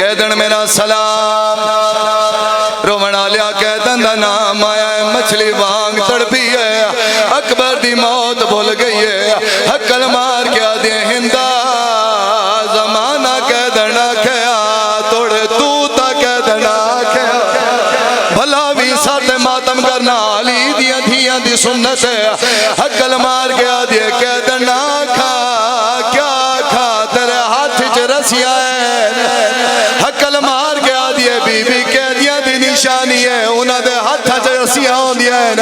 کہہ دن میرا سلام رومنا لیا کہہ دن دا نام آیا ہے مچھلی وانگ تڑپی ہے اکبر دی موت بھول گئی ہے حقل مار کیا دے ہندہ زمانہ کہہ دنا کھیا توڑے تو تا کہہ دنا کھیا بھلا بھی ساتھ ماتم کرنا علی دیا دھیاں دی سنت ہے حقل مار کیا دے کہہ دنا کھا کیا کھا تیرے ہاتھ چ رسیا ہے حقل مار کیا دے بی بی کہہ دیا دی نشانی ہے انہاں دے ہاتھ چ رسیا ہوں دیا ہے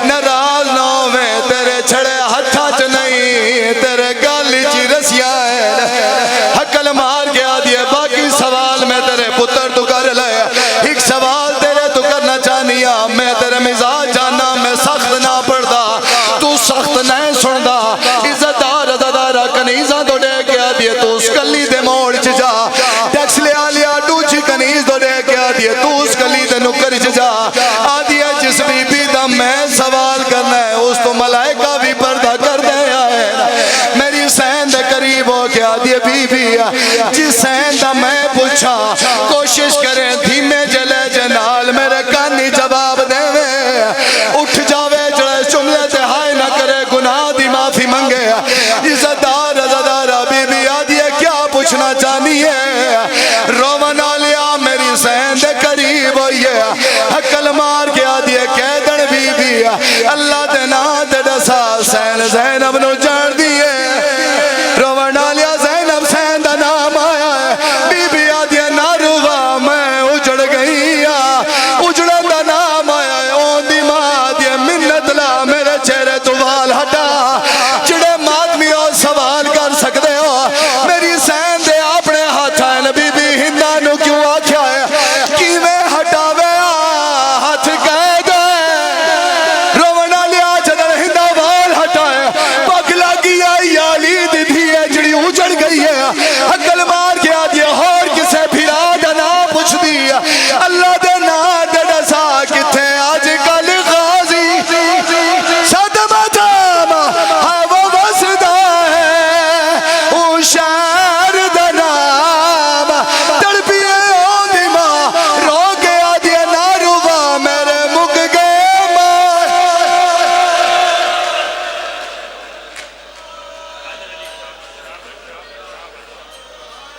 ناراض نہ ہوئے تیرے چھڑے ہاتھ چ نہیں تیرے گالی چی رسیا ہے حقل مار کیا دے باقی سوال میں تیرے پتر تو کر لے ایک سوال تیرے تو کرنا چاہنیا میں تیرے مزاج جانا میں سخت نہ پڑھدا تو سخت نہیں سندا عزت دار عزدارہ کنیزہ تو دے کیا دیے تو اس کلی دے موڑ چ جا ٹیکس لیا لیا ڈوچی کنیز تو دے کیا دیے تو اس کلی دے نکر چ جا آدھی ہے جس بی بی دا میں سوال کرنا ہے اس تو ملائکہ بھی پردہ کر دے آئے میری سین دے قریب ہو کیا دیے بی بی جس سین دا میں پوچھا کوشش